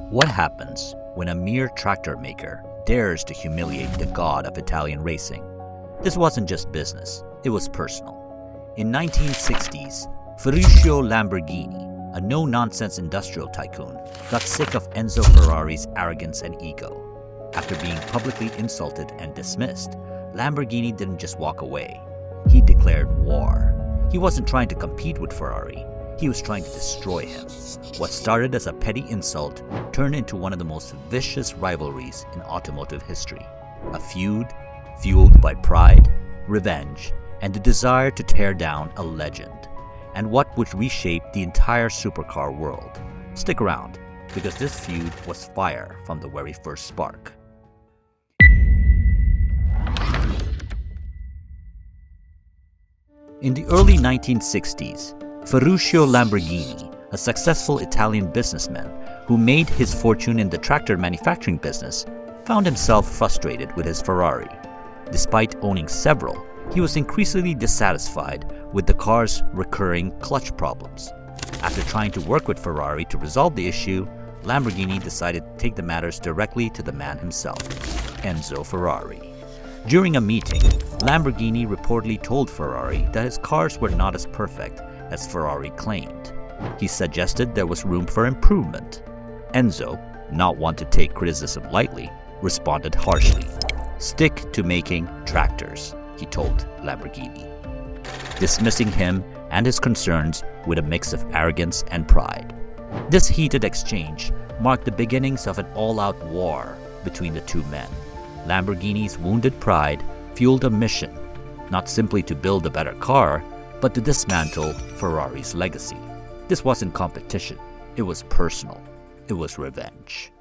What happens when a mere tractor maker dares to humiliate the god of Italian racing? This wasn't just business, it was personal. In 1960s, Ferruccio Lamborghini, a no-nonsense industrial tycoon, got sick of Enzo Ferrari's arrogance and ego. After being publicly insulted and dismissed, Lamborghini didn't just walk away. He declared war. He wasn't trying to compete with Ferrari. He was trying to destroy him. What started as a petty insult turned into one of the most vicious rivalries in automotive history. A feud fueled by pride, revenge, and the desire to tear down a legend, and what would reshape the entire supercar world. Stick around, because this feud was fire from the very first spark. In the early 1960s, Ferruccio Lamborghini, a successful Italian businessman who made his fortune in the tractor manufacturing business, found himself frustrated with his Ferrari. Despite owning several, he was increasingly dissatisfied with the car's recurring clutch problems. After trying to work with Ferrari to resolve the issue, Lamborghini decided to take the matters directly to the man himself, Enzo Ferrari. During a meeting, Lamborghini reportedly told Ferrari that his cars were not as perfect as Ferrari claimed. He suggested there was room for improvement. Enzo, not one to take criticism lightly, responded harshly. "Stick to making tractors," he told Lamborghini, dismissing him and his concerns with a mix of arrogance and pride. This heated exchange marked the beginnings of an all-out war between the two men. Lamborghini's wounded pride fueled a mission, not simply to build a better car, but to dismantle Ferrari's legacy. This wasn't competition, it was personal, it was revenge.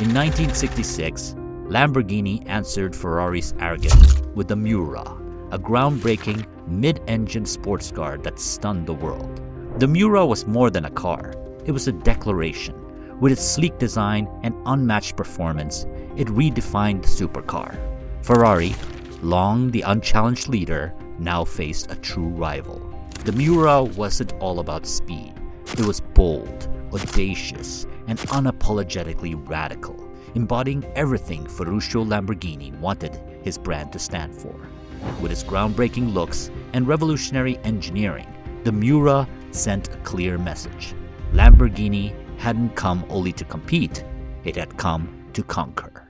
In 1966, Lamborghini answered Ferrari's arrogance with the Mura, a groundbreaking mid-engine sports car that stunned the world. The Mura was more than a car, it was a declaration. With its sleek design and unmatched performance, it redefined the supercar. Ferrari, long the unchallenged leader, now faced a true rival. The Mura wasn't all about speed. It was bold, audacious, and unapologetically radical, embodying everything Ferruccio Lamborghini wanted his brand to stand for. With its groundbreaking looks and revolutionary engineering, the Mura sent a clear message. Lamborghini hadn't come only to compete, it had come to conquer.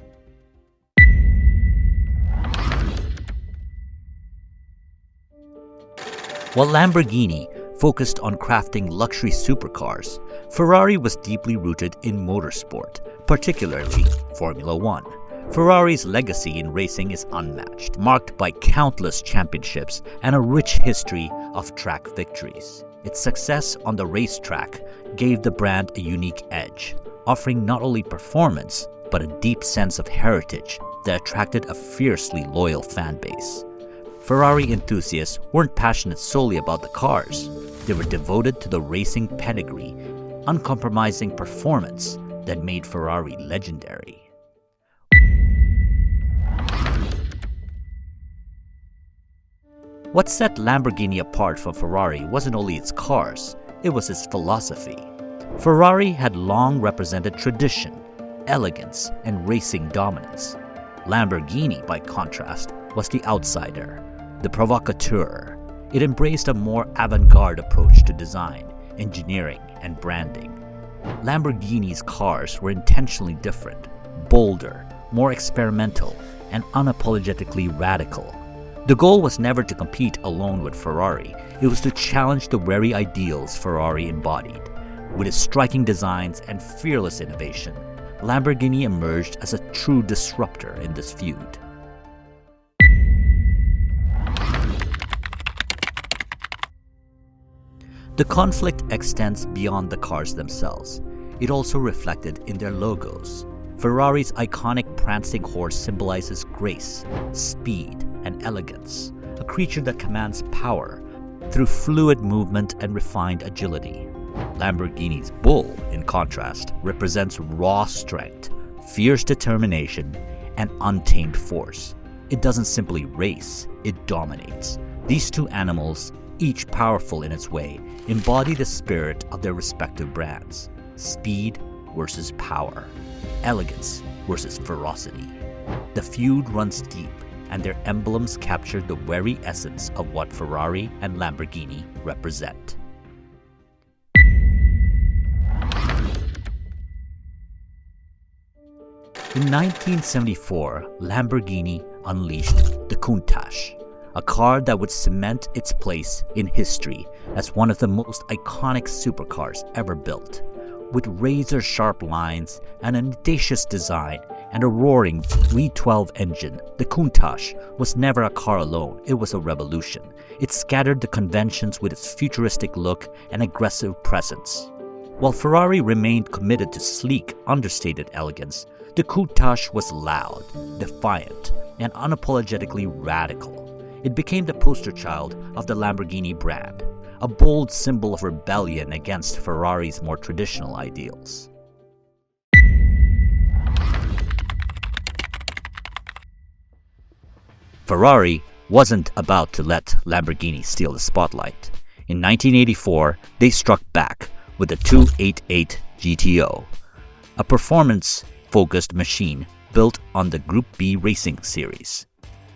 While Lamborghini focused on crafting luxury supercars, Ferrari was deeply rooted in motorsport, particularly Formula One. Ferrari's legacy in racing is unmatched, marked by countless championships and a rich history of track victories. Its success on the racetrack gave the brand a unique edge, offering not only performance, but a deep sense of heritage that attracted a fiercely loyal fan base. Ferrari enthusiasts weren't passionate solely about the cars. They were devoted to the racing pedigree, uncompromising performance that made Ferrari legendary. What set Lamborghini apart from Ferrari wasn't only its cars, it was its philosophy. Ferrari had long represented tradition, elegance, and racing dominance. Lamborghini, by contrast, was the outsider, the provocateur. It embraced a more avant-garde approach to design, engineering, and branding. Lamborghini's cars were intentionally different, bolder, more experimental, and unapologetically radical. The goal was never to compete alone with Ferrari, it was to challenge the very ideals Ferrari embodied. With its striking designs and fearless innovation, Lamborghini emerged as a true disruptor in this feud. The conflict extends beyond the cars themselves. It also reflected in their logos. Ferrari's iconic prancing horse symbolizes grace, speed, and elegance, a creature that commands power through fluid movement and refined agility. Lamborghini's bull, in contrast, represents raw strength, fierce determination, and untamed force. It doesn't simply race, it dominates. These two animals each powerful in its way, embody the spirit of their respective brands. Speed versus power, elegance versus ferocity. The feud runs deep, and their emblems capture the very essence of what Ferrari and Lamborghini represent. In 1974, Lamborghini unleashed the Countach, a car that would cement its place in history as one of the most iconic supercars ever built. With razor-sharp lines, an audacious design, and a roaring V12 engine, the Countach was never a car alone, it was a revolution. It scattered the conventions with its futuristic look and aggressive presence. While Ferrari remained committed to sleek, understated elegance, the Countach was loud, defiant, and unapologetically radical. It became the poster child of the Lamborghini brand, a bold symbol of rebellion against Ferrari's more traditional ideals. Ferrari wasn't about to let Lamborghini steal the spotlight. In 1984, they struck back with the 288 GTO, a performance-focused machine built on the Group B racing series.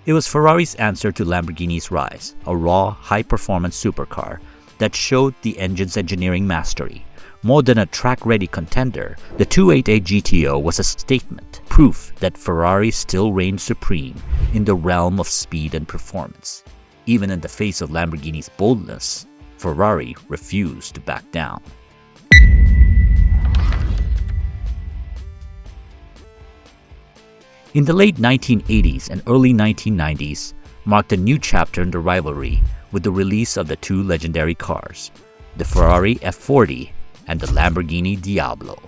It was Ferrari's answer to Lamborghini's rise, a raw, high-performance supercar that showed the engine's engineering mastery. More than a track-ready contender, the 288 GTO was a statement, proof that Ferrari still reigned supreme in the realm of speed and performance. Even in the face of Lamborghini's boldness, Ferrari refused to back down. In the late 1980s and early 1990s marked a new chapter in the rivalry with the release of the two legendary cars, the Ferrari F40 and the Lamborghini Diablo.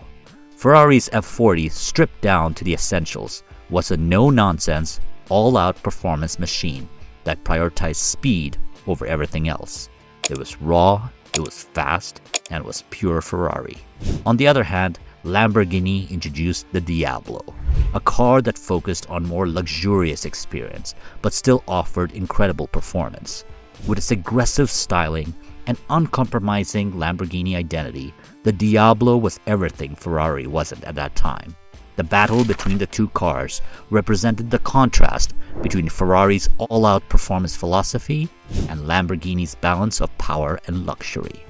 Ferrari's F40, stripped down to the essentials, was a no-nonsense, all-out performance machine that prioritized speed over everything else. It was raw, it was fast, and it was pure Ferrari. On the other hand, Lamborghini introduced the Diablo, a car that focused on more luxurious experience but still offered incredible performance. With its aggressive styling and uncompromising Lamborghini identity, the Diablo was everything Ferrari wasn't at that time. The battle between the two cars represented the contrast between Ferrari's all-out performance philosophy and Lamborghini's balance of power and luxury.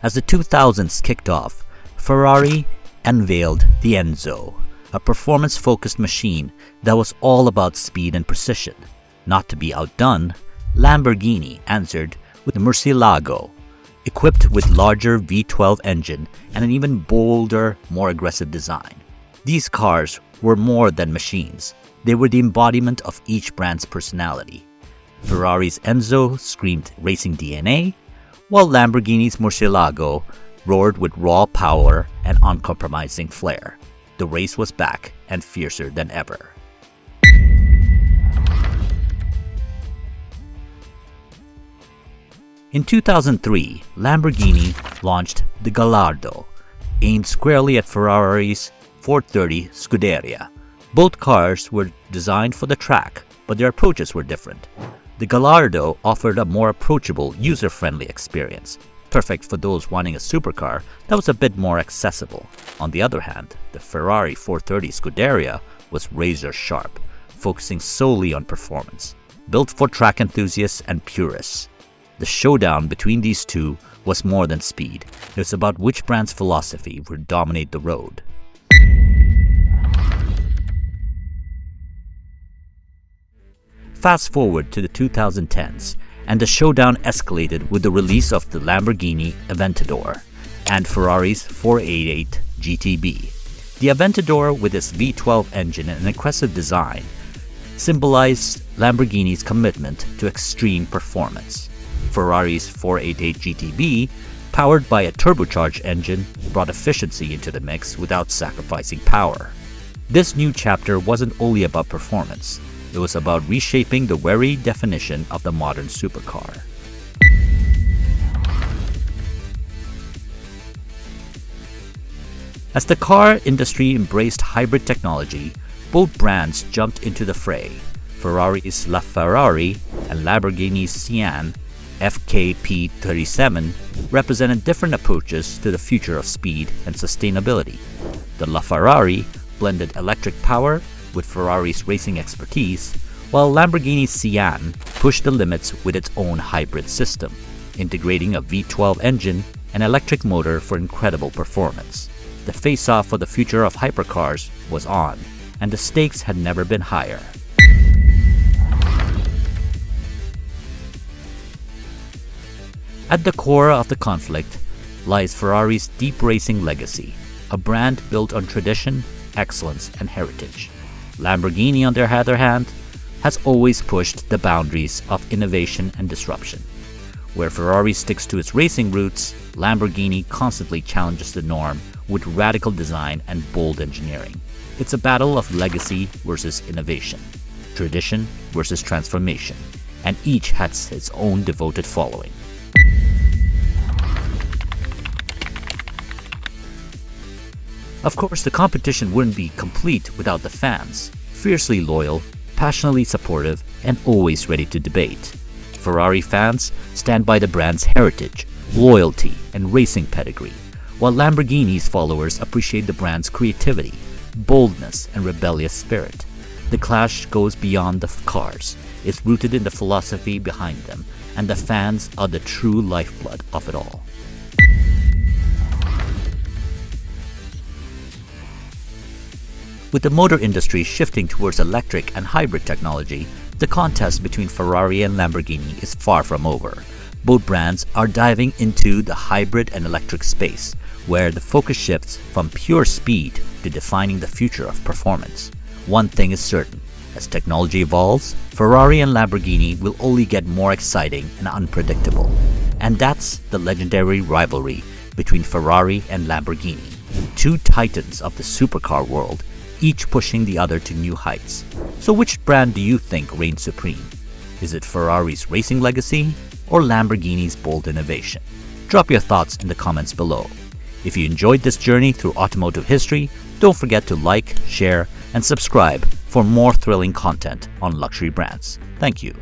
As the 2000s kicked off, Ferrari unveiled the Enzo, a performance-focused machine that was all about speed and precision. Not to be outdone, Lamborghini answered with the Murcielago, equipped with larger V12 engine and an even bolder, more aggressive design. These cars were more than machines. They were the embodiment of each brand's personality. Ferrari's Enzo screamed racing DNA, while Lamborghini's Murcielago roared with raw power and uncompromising flair. The race was back and fiercer than ever. In 2003, Lamborghini launched the Gallardo, aimed squarely at Ferrari's 430 Scuderia. Both cars were designed for the track, but their approaches were different. The Gallardo offered a more approachable, user-friendly experience, perfect for those wanting a supercar that was a bit more accessible. On the other hand, the Ferrari 430 Scuderia was razor-sharp, focusing solely on performance, built for track enthusiasts and purists. The showdown between these two was more than speed. It was about which brand's philosophy would dominate the road. Fast forward to the 2010s, and the showdown escalated with the release of the Lamborghini Aventador and Ferrari's 488 GTB. The Aventador, with its V12 engine and aggressive design, symbolized Lamborghini's commitment to extreme performance. Ferrari's 488 GTB, powered by a turbocharged engine, brought efficiency into the mix without sacrificing power. This new chapter wasn't only about performance. It was about reshaping the very definition of the modern supercar. As the car industry embraced hybrid technology, both brands jumped into the fray. Ferrari's LaFerrari and Lamborghini's Sian FKP37 represented different approaches to the future of speed and sustainability. The LaFerrari blended electric power with Ferrari's racing expertise, while Lamborghini's Sian pushed the limits with its own hybrid system, integrating a V12 engine and electric motor for incredible performance. The face-off for the future of hypercars was on, and the stakes had never been higher. At the core of the conflict lies Ferrari's deep racing legacy, a brand built on tradition, excellence, and heritage. Lamborghini, on the other hand, has always pushed the boundaries of innovation and disruption. Where Ferrari sticks to its racing roots, Lamborghini constantly challenges the norm with radical design and bold engineering. It's a battle of legacy versus innovation, tradition versus transformation, and each has its own devoted following. Of course, the competition wouldn't be complete without the fans, fiercely loyal, passionately supportive, and always ready to debate. Ferrari fans stand by the brand's heritage, loyalty, and racing pedigree, while Lamborghini's followers appreciate the brand's creativity, boldness, and rebellious spirit. The clash goes beyond the cars. It's rooted in the philosophy behind them, and the fans are the true lifeblood of it all. With the motor industry shifting towards electric and hybrid technology, the contest between Ferrari and Lamborghini is far from over. Both brands are diving into the hybrid and electric space, where the focus shifts from pure speed to defining the future of performance. One thing is certain: as technology evolves, Ferrari and Lamborghini will only get more exciting and unpredictable. And that's the legendary rivalry between Ferrari and Lamborghini, two titans of the supercar world, each pushing the other to new heights. So which brand do you think reigns supreme? Is it Ferrari's racing legacy or Lamborghini's bold innovation? Drop your thoughts in the comments below. If you enjoyed this journey through automotive history, don't forget to like, share, and subscribe for more thrilling content on luxury brands. Thank you.